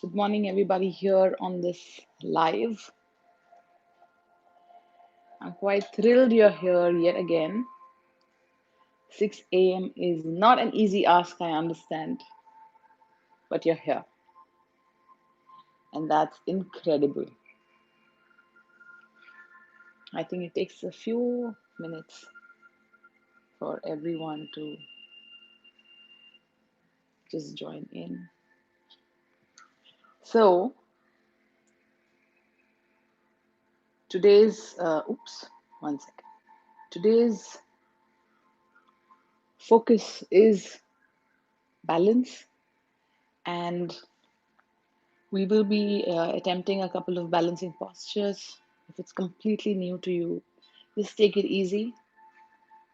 Good morning, everybody here on this live. I'm quite thrilled you're here yet again. 6 a.m. is not an easy ask, I understand, but you're here, and that's incredible. I think it takes a few minutes for everyone to just join in. So, today's, one second. Today's focus is balance, and we will be attempting a couple of balancing postures. If it's completely new to you, just take it easy.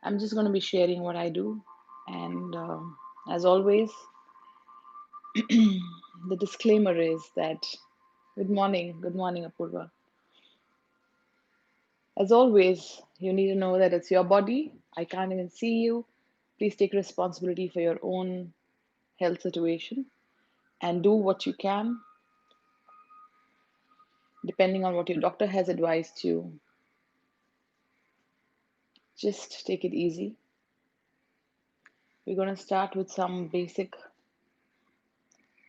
I'm just going to be sharing what I do. And as always, the disclaimer is that good morning, Apurva. As always, you need to know that it's your body. I can't even see you. Please take responsibility for your own health situation and do what you can, depending on what your doctor has advised you. Just take it easy. We're going to start with some basic.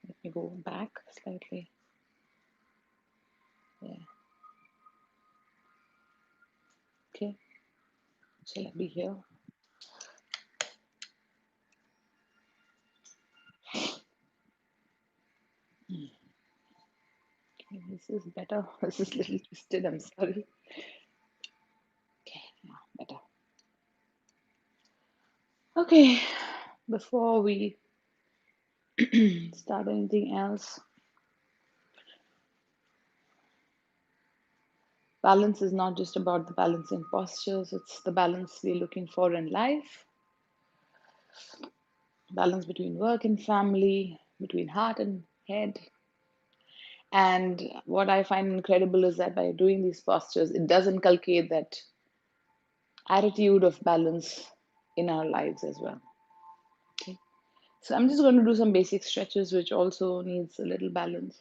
Let me go back slightly. Yeah. Okay. Shall I be here? Okay, this is better. This is a little twisted. I'm sorry. Okay, yeah, better. Okay, before we start anything else, balance is not just about the balancing postures, it's the balance we're looking for in life. Balance between work and family, between heart and head. And what I find incredible is that by doing these postures, it does inculcate that attitude of balance in our lives as well. Okay. So I'm just going to do some basic stretches, which also needs a little balance.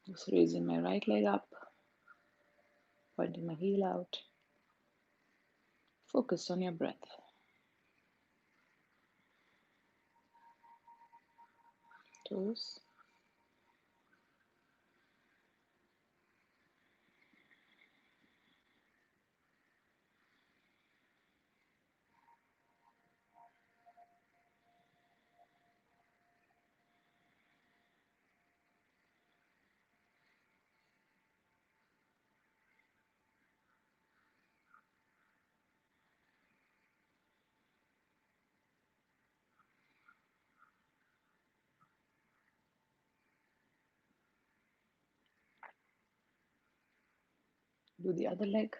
Just raising my right leg up, pointing my heel out. Focus on your breath. Toes. Do the other leg.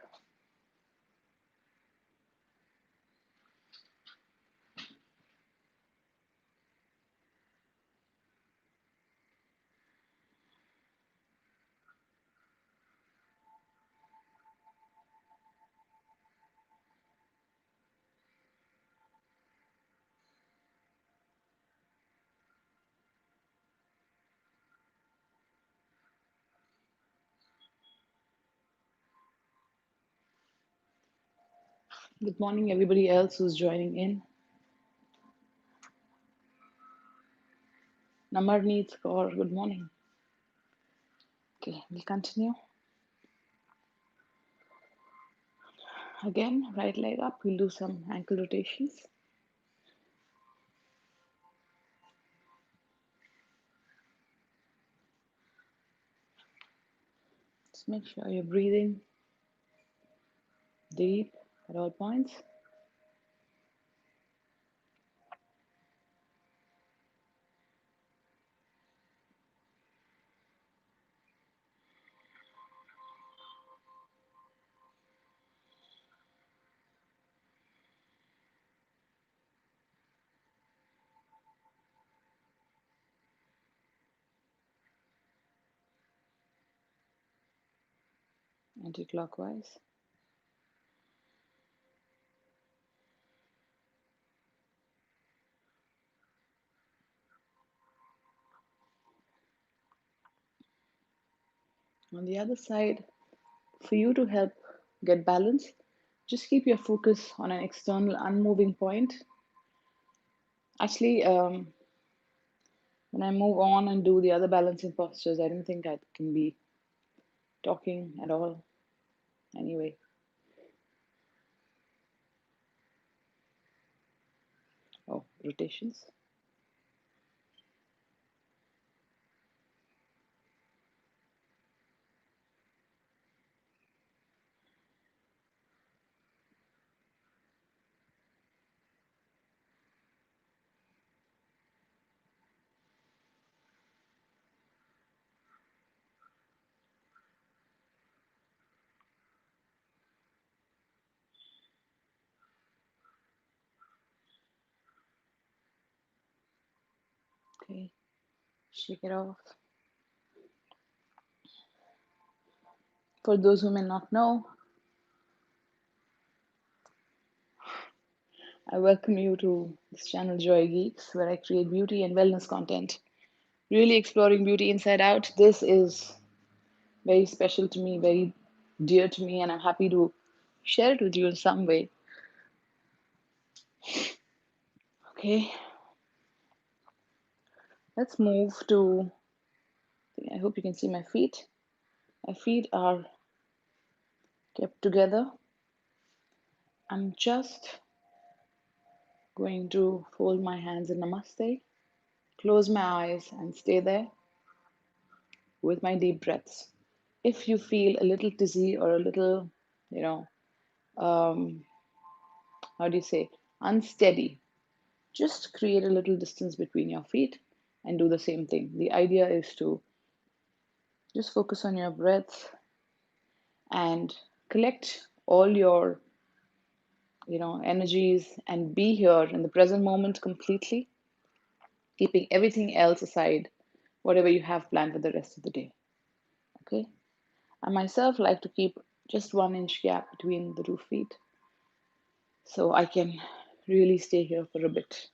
Good morning, everybody else who's joining in. Namarneet Kaur, good morning. Okay, we'll continue. Again, right leg up. We'll do some ankle rotations. Just make sure you're breathing deep at all points. Anti-clockwise. On the other side, for you to help get balance, just keep your focus on an external unmoving point. Actually, when I move on and do the other balancing postures, I don't think I can be talking at all. Anyway, oh, rotations. Okay, shake it off. For those who may not know, I welcome you to this channel JoyGeeks, where I create beauty and wellness content, really exploring beauty inside out. This is very special to me, very dear to me, and I'm happy to share it with you in some way. Okay, let's move to, I hope you can see my feet. My feet are kept together. I'm just going to fold my hands in Namaste, close my eyes, and stay there with my deep breaths. If you feel a little dizzy or a little, you know, um, how do you say, unsteady, just create a little distance between your feet and do the same thing. The idea is to just focus on your breath and collect all your, energies and be here in the present moment completely, keeping everything else aside, whatever you have planned for the rest of the day. Okay? I myself like to keep just 1 inch gap between the two feet so I can really stay here for a bit.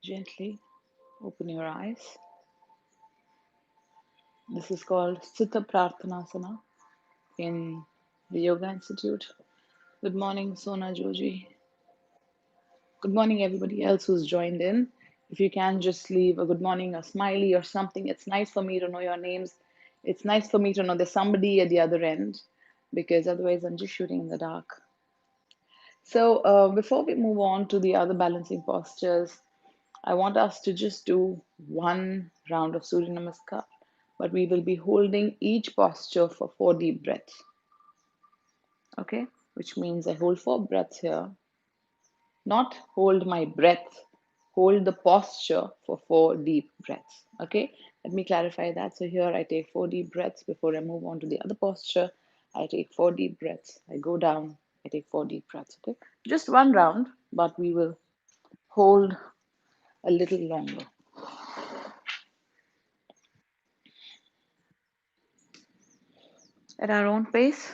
Gently open your eyes. This is called Suta Prathanasana in the Yoga Institute. Good morning, Sona Joji. Good morning, everybody else who's joined in. If you can just leave a good morning, a smiley, or something, it's nice for me to know your names. It's nice for me to know there's somebody at the other end because otherwise I'm just shooting in the dark. So, before we move on to the other balancing postures, I want us to just do one round of Surya Namaskar, but we will be holding each posture for 4 deep breaths. Okay, which means I hold 4 breaths here, not hold my breath, hold the posture for 4 deep breaths. Okay, let me clarify that. So here I take 4 deep breaths before I move on to the other posture. I take 4 deep breaths, I go down, I take 4 deep breaths. Okay, just one round, but we will hold a little longer at our own pace.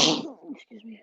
Excuse me.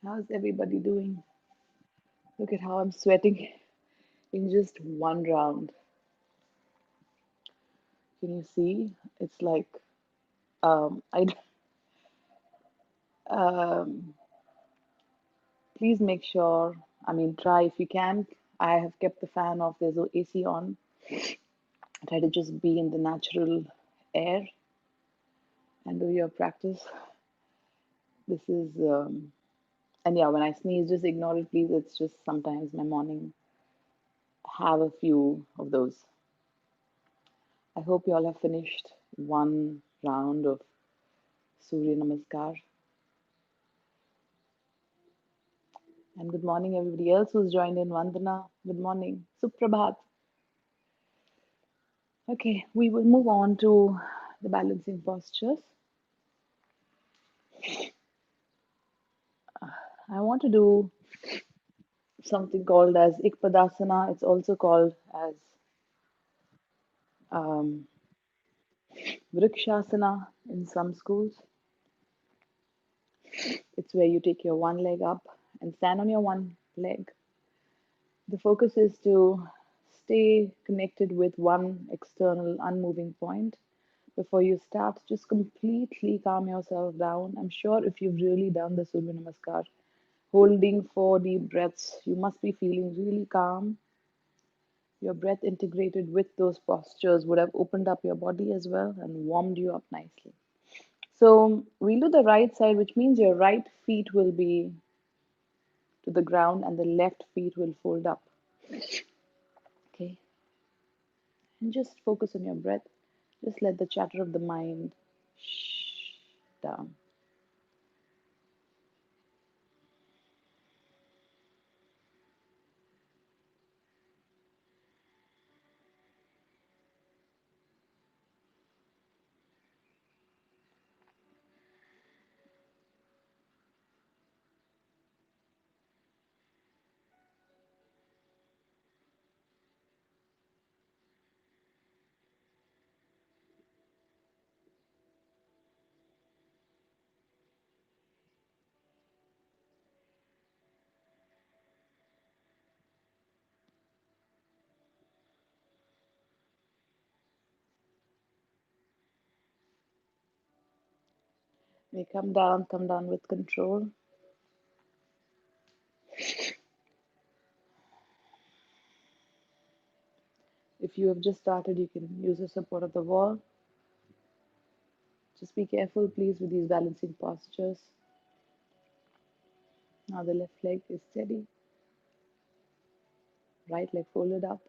How's everybody doing? Look at how I'm sweating. in just one round. Can you see? It's like I um, please make sure. I mean, try if you can. I have kept the fan off. There's a AC on. Try to just be in the natural air and do your practice. This is and yeah, when I sneeze, just ignore it, please. It's just sometimes my morning have a few of those. I hope you all have finished one round of Surya Namaskar. And good morning, everybody else who's joined in. Vandana, good morning. Suprabhat. Okay, we will move on to the balancing postures. I want to do something called as Ikpadasana. It's also called as um, Vrikshasana in some schools. It's where you take your one leg up and stand on your one leg. The focus is to stay connected with one external unmoving point. Before you start, just completely calm yourself down. I'm sure if you've really done the Surya Namaskar, holding 4 deep breaths, you must be feeling really calm. Your breath integrated with those postures would have opened up your body as well and warmed you up nicely. So we'll do the right side, which means your right feet will be to the ground and the left feet will fold up. Okay. And just focus on your breath. Just let the chatter of the mind shh down. We come down with control. If you have just started, you can use the support of the wall. Just be careful, please, with these balancing postures. Now the left leg is steady, right leg folded up.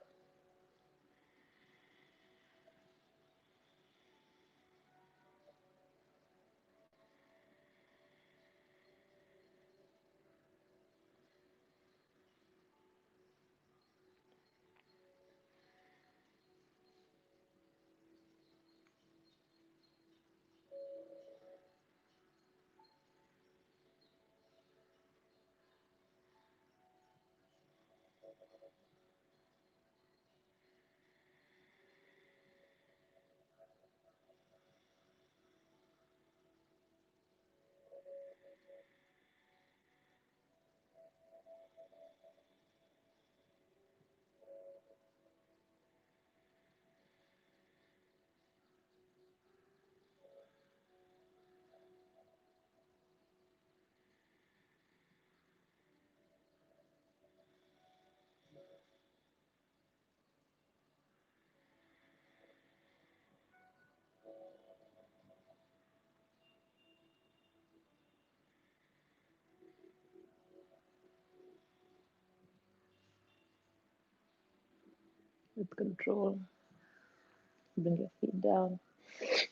With control. Bring your feet down. It's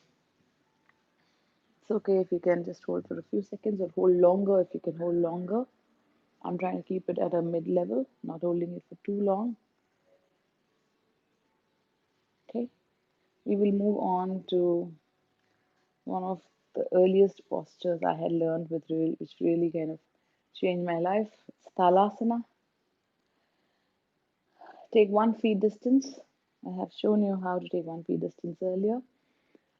okay if you can just hold for a few seconds or hold longer if you can hold longer. I'm trying to keep it at a mid level, not holding it for too long. Okay, we will move on to one of the earliest postures I had learned which really kind of changed my life. It's Talasana. Take 1 feet distance. I have shown you how to take 1 feet distance earlier.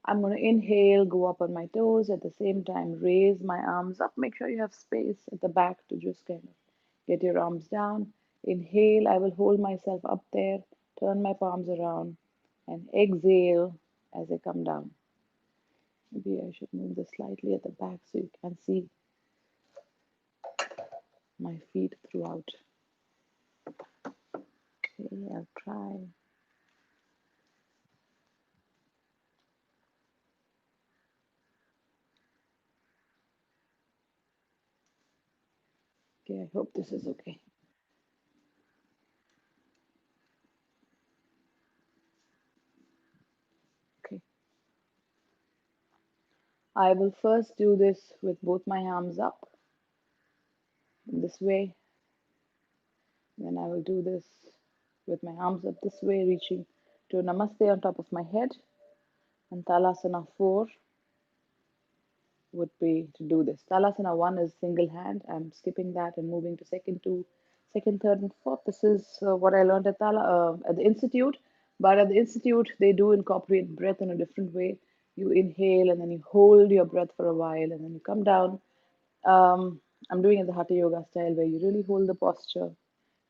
I'm going to inhale, go up on my toes, at the same time raise my arms up. Make sure you have space at the back to just kind of get your arms down. Inhale, I will hold myself up there, turn my palms around, and exhale as I come down. Maybe I should move this slightly at the back so you can see my feet throughout. Okay, I'll try. Okay, I hope this is okay. Okay. I will first do this with both my arms up in this way. Then I will do this with my arms up this way, reaching to Namaste on top of my head. And Talasana 4 would be to do this. Talasana 1 is single hand. I'm skipping that and moving to second, third, and fourth. This is what I learned at the institute. But at the institute, they do incorporate breath in a different way. You inhale and then you hold your breath for a while and then you come down. Um, I'm doing it the Hatha Yoga style where you really hold the posture,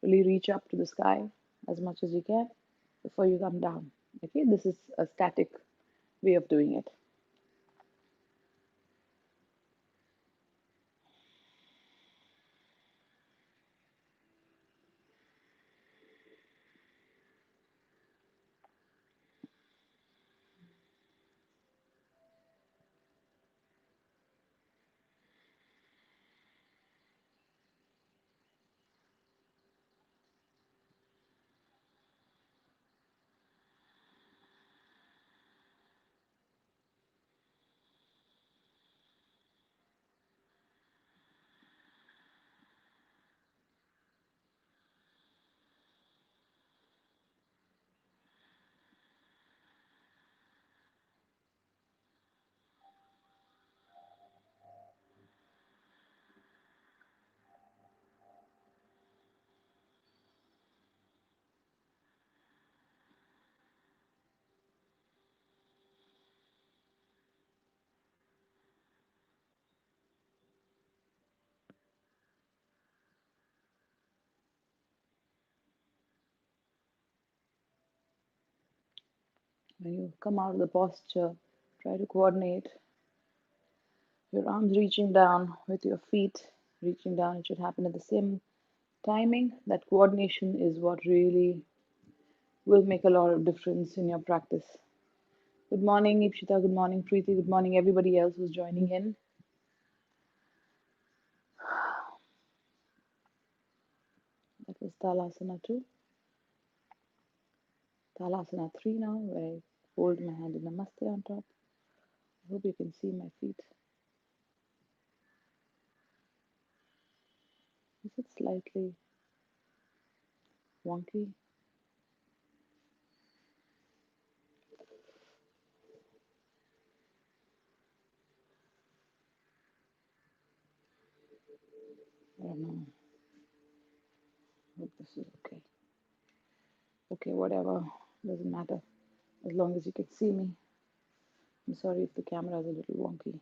really reach up to the sky as much as you can before you come down. Okay, this is a static way of doing it. When you come out of the posture, try to coordinate your arms reaching down with your feet reaching down. It should happen at the same timing. That coordination is what really will make a lot of difference in your practice. Good morning, Ipshita. Good morning, Preeti. Good morning, everybody else who's joining in. That was Talasana 2. Talasana 3 now, where I hold my hand in Namaste on top. I hope you can see my feet. Is it slightly wonky? I don't know. Hope this is okay. Okay, whatever. Doesn't matter. As long as you can see me. I'm sorry if the camera is a little wonky.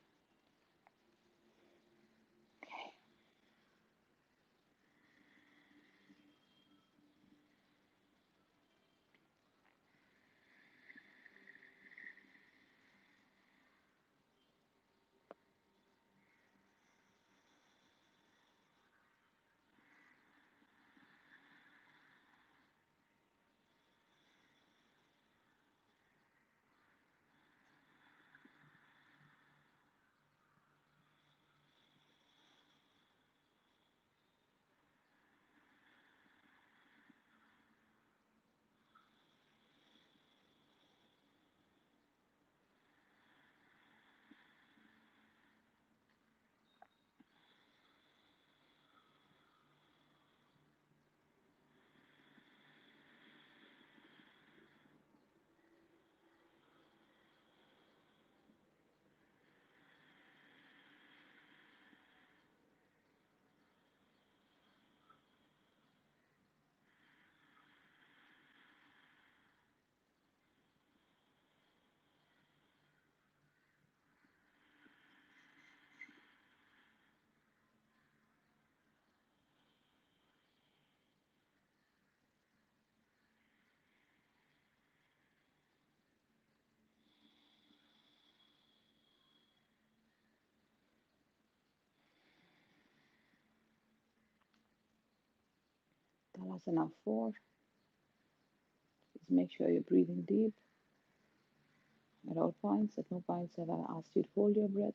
Talasana 4 is make sure you're breathing deep at all points. At no points have I asked you to hold your breath.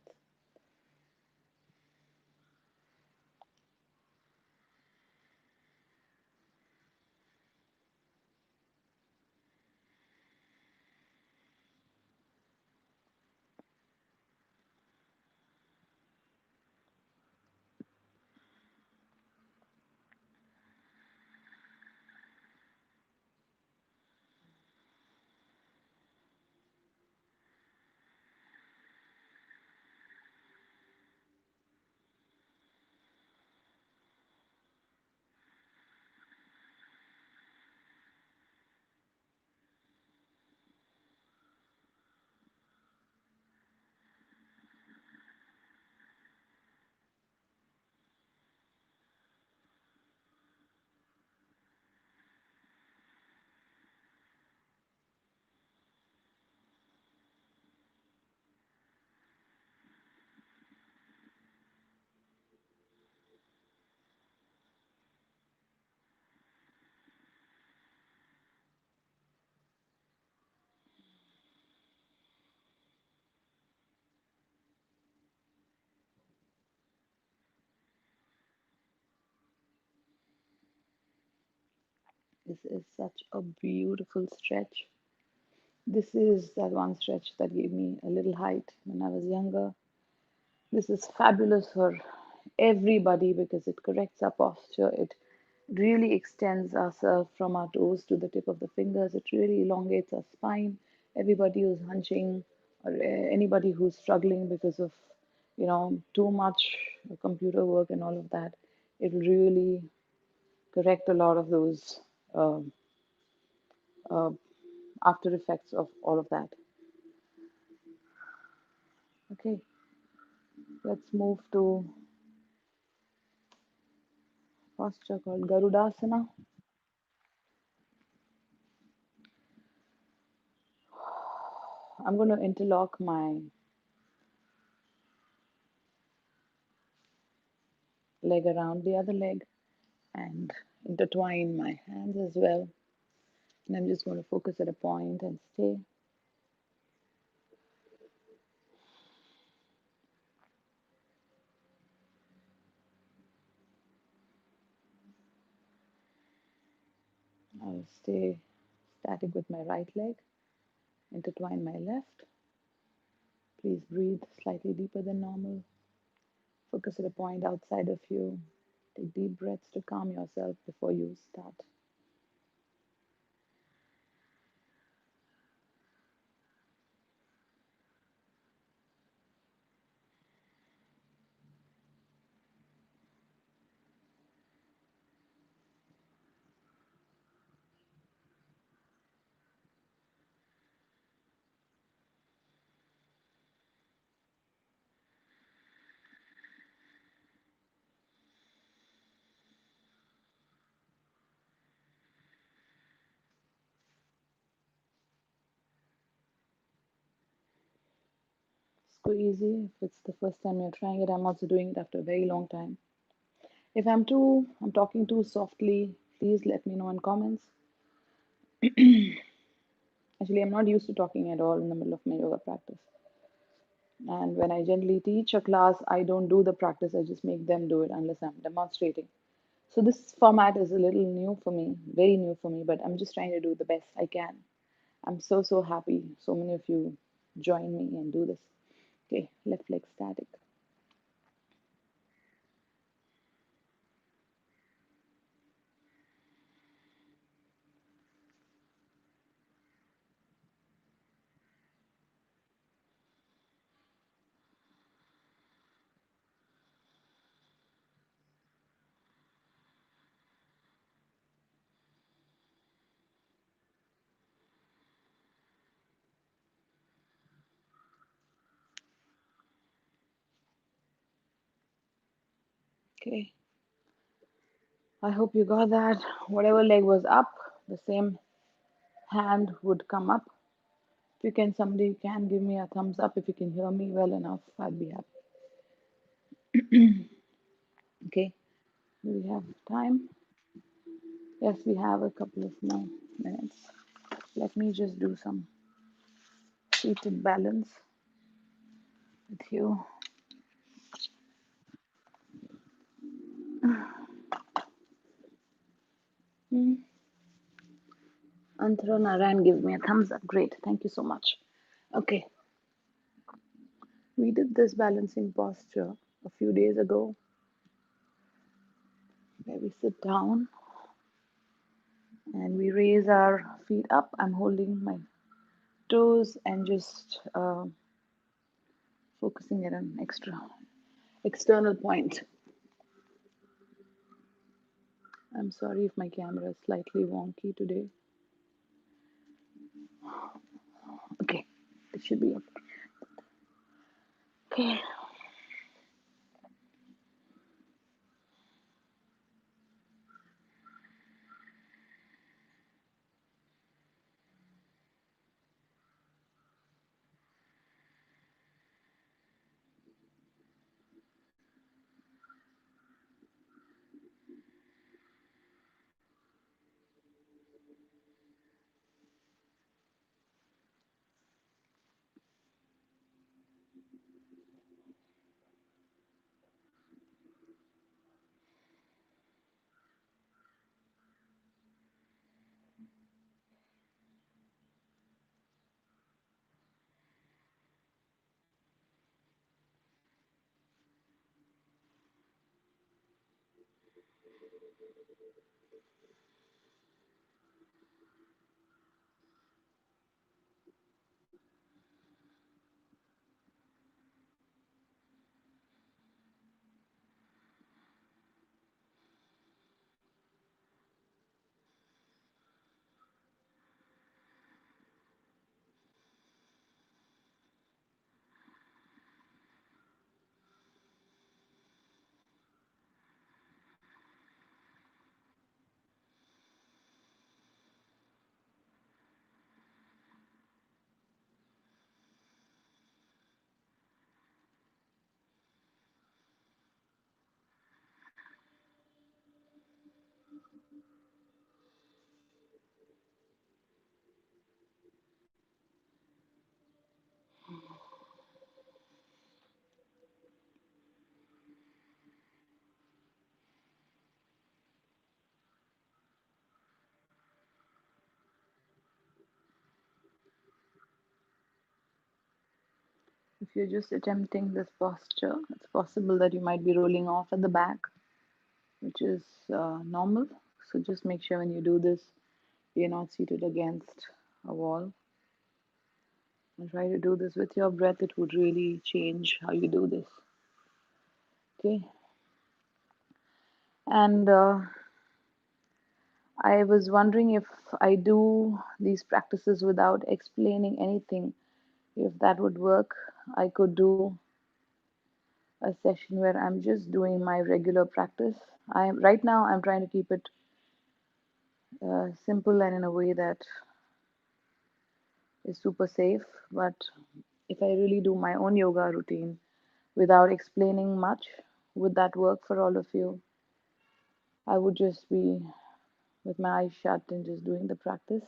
This is such a beautiful stretch. This is that one stretch that gave me a little height when I was younger. This is fabulous for everybody because it corrects our posture. It really extends ourselves from our toes to the tip of the fingers. It really elongates our spine. Everybody who's hunching or anybody who's struggling because of, too much computer work and all of that, it will really correct a lot of those uh, uh, after effects of all of that. Okay, let's move to posture called Garudasana. I'm going to interlock my leg around the other leg and intertwine my hands as well. And I'm just going to focus at a point and stay. I'll stay static with my right leg, intertwine my left. Please breathe slightly deeper than normal. Focus at a point outside of you. Take deep breaths to calm yourself before you start. It's so easy. If it's the first time you're trying it, I'm also doing it after a very long time. If I'm talking too softly, please let me know in comments. Actually, I'm not used to talking at all in the middle of my yoga practice. And when I generally teach a class, I don't do the practice, I just make them do it unless I'm demonstrating. So this format is a little new for me, very new for me, but I'm just trying to do the best I can. I'm so, so happy so many of you join me and do this. Okay, left leg static. Okay, I hope you got that. Whatever leg was up, the same hand would come up. If you can, somebody can give me a thumbs up if you can hear me well enough, I'd be happy. Okay, do we have time? Yes, we have a couple of more minutes. Let me just do some seated balance with you. Hmm. Antara Narayan gives me a thumbs up. Great. Thank you so much. Okay. We did this balancing posture a few days ago where we sit down and we raise our feet up. I'm holding my toes and just focusing at an external point. I'm sorry if my camera is slightly wonky today. Okay, it should be okay. If you're just attempting this posture, it's possible that you might be rolling off at the back, which is normal. So just make sure when you do this, you're not seated against a wall. And try to do this with your breath. It would really change how you do this. Okay. And I was wondering if I do these practices without explaining anything, if that would work. I could do a session where I'm just doing my regular practice. I right now I'm trying to keep it simple and in a way that is super safe. But if I really do my own yoga routine without explaining much, would that work for all of you? I would just be with my eyes shut and just doing the practice.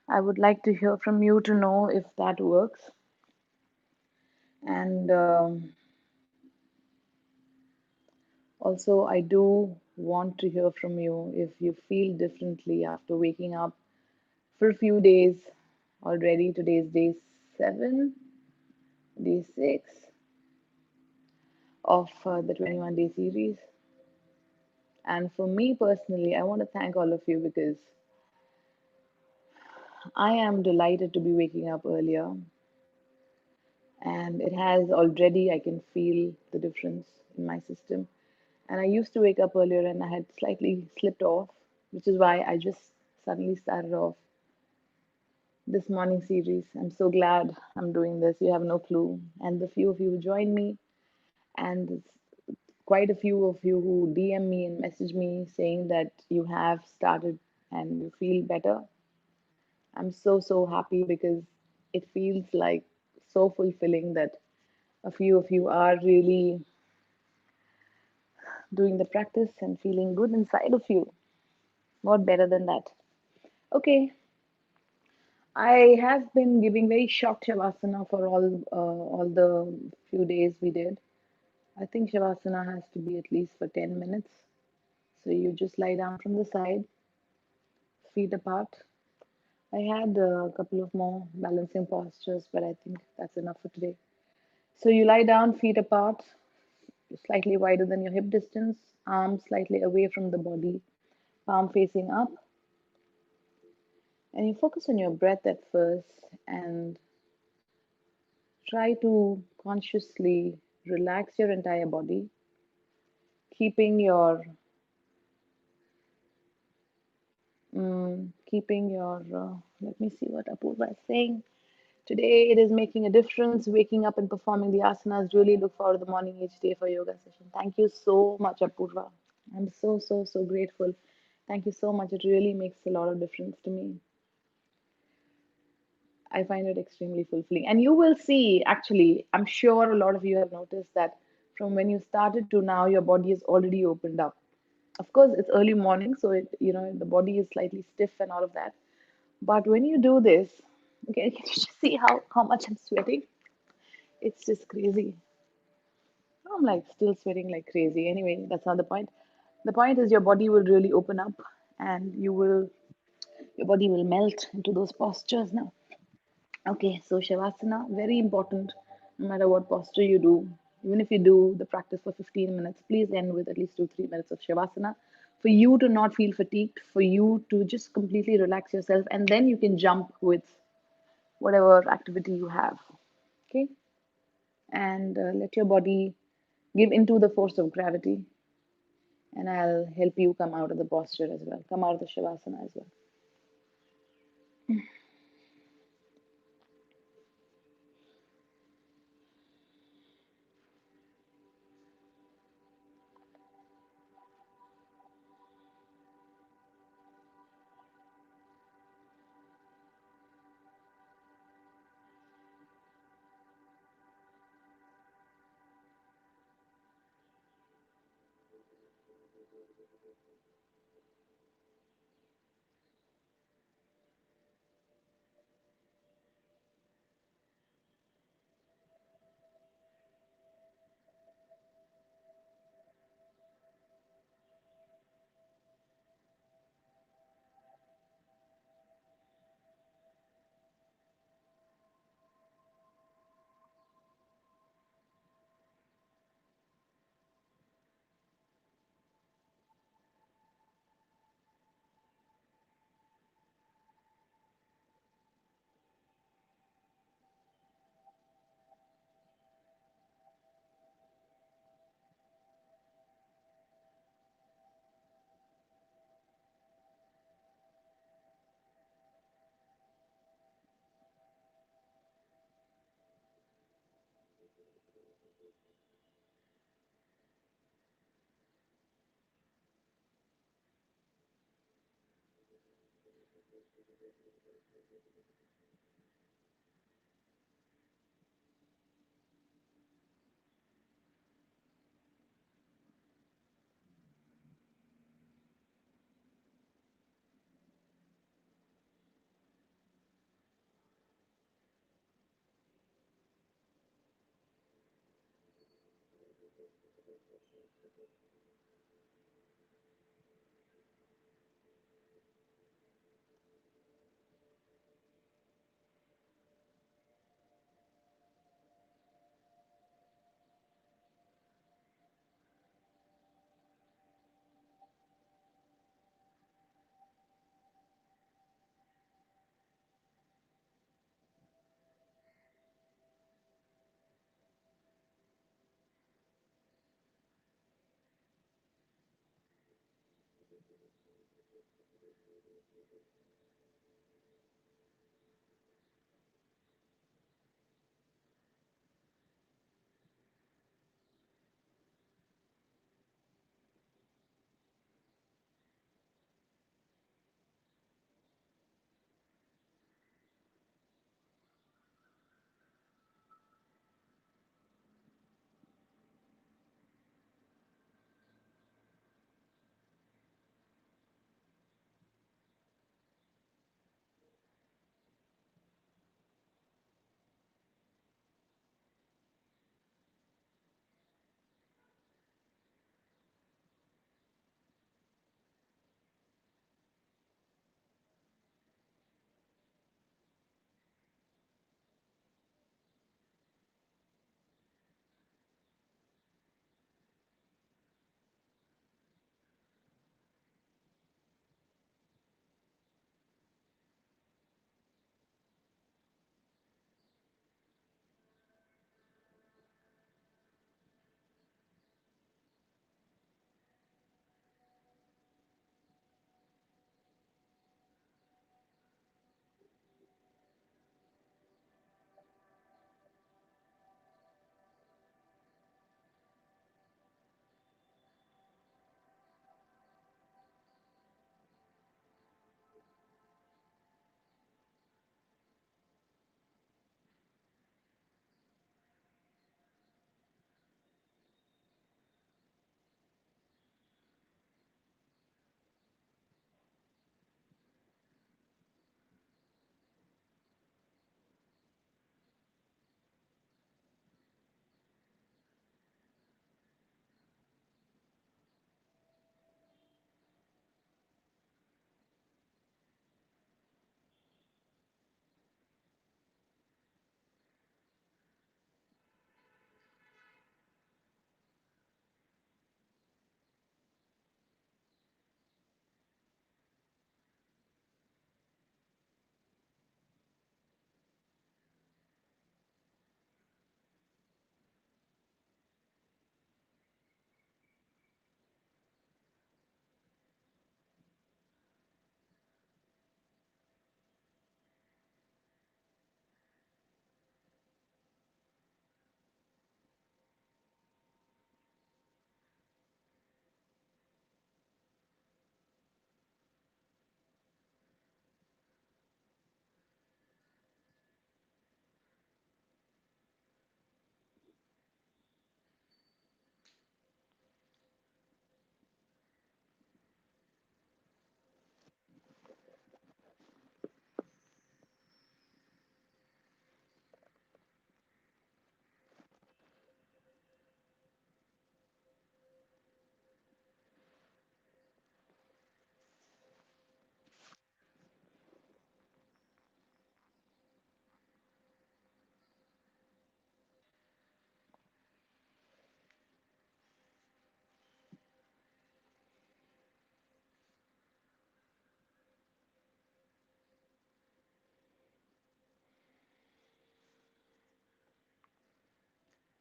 I would like to hear from you to know if that works. And also, I do want to hear from you if you feel differently after waking up for a few days already. Today's day 7, day 6 of the 21-day series. And for me personally, I want to thank all of you because I am delighted to be waking up earlier. And it has already, I can feel the difference in my system. And I used to wake up earlier and I had slightly slipped off, which is why I just suddenly started off this morning series. I'm so glad I'm doing this. You have no clue. And the few of you who joined me, and quite a few of you who DM me and message me saying that you have started and you feel better. I'm so, so happy because it feels like so fulfilling that a few of you are really doing the practice and feeling good inside of you. What better than that? Okay, I have been giving very short Shavasana for all the few days we did. I think Shavasana has to be at least for 10 minutes. So you just lie down from the side, feet apart. I had a couple of more balancing postures, but I think that's enough for today. So you lie down, feet apart, slightly wider than your hip distance, arms slightly away from the body, palm facing up, and you focus on your breath at first and try to consciously relax your entire body, keeping your let me see what Apurva is saying. Today it is making a difference. Waking up and performing the asanas. Really look forward to the morning each day for yoga session. Thank you so much, Apurva. I'm so grateful. Thank you so much. It really makes a lot of difference to me. I find it extremely fulfilling. And you will see, actually, I'm sure a lot of you have noticed that from when you started to now, your body is already opened up. Of course, it's early morning, so the body is slightly stiff and all of that. But when you do this, okay, can you just see how much I'm sweating? It's just crazy. I'm like still sweating like crazy. Anyway, that's not the point. The point is your body will really open up and your body will melt into those postures now. Okay, so Shavasana, very important no matter what posture you do. Even if you do the practice for 15 minutes, please end with at least 2-3 minutes of Shavasana for you to not feel fatigued, for you to just completely relax yourself, and then you can jump with whatever activity you have. Okay, and let your body give into the force of gravity, and I'll help you come out of the posture as well, come out of the Shavasana as well.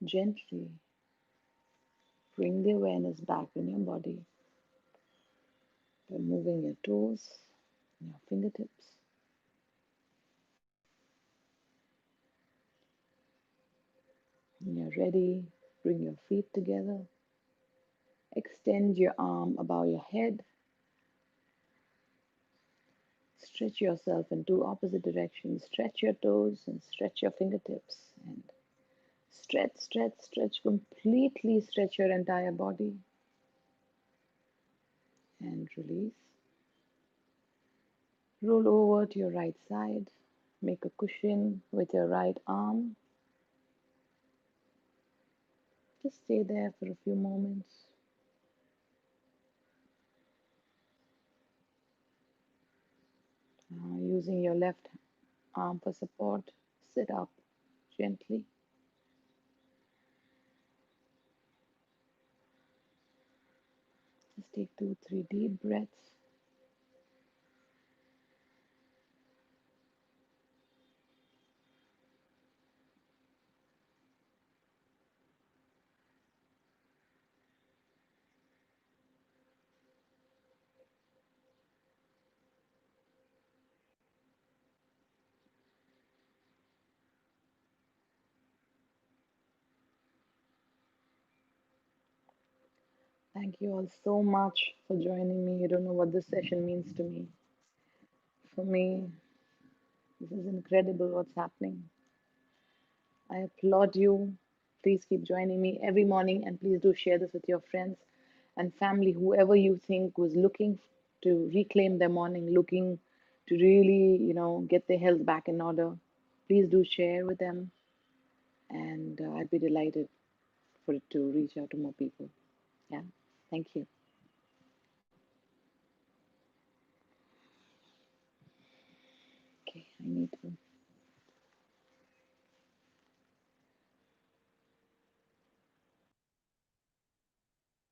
Gently bring the awareness back in your body by moving your toes, your fingertips. When you're ready, bring your feet together. Extend your arm above your head. Stretch yourself in two opposite directions. Stretch your toes and stretch your fingertips. And stretch, stretch, stretch. Completely stretch your entire body. And release. Roll over to your right side. Make a cushion with your right arm. Just stay there for a few moments. Using your left arm for support, sit up gently. Just take 2, 3 deep breaths. Thank you all so much for joining me. You don't know what this session means to me. For me, this is incredible what's happening. I applaud you. Please keep joining me every morning and please do share this with your friends and family, whoever you think was looking to reclaim their morning, looking to really, get their health back in order. Please do share with them and I'd be delighted for it to reach out to more people. Yeah, thank you. Okay, I need to.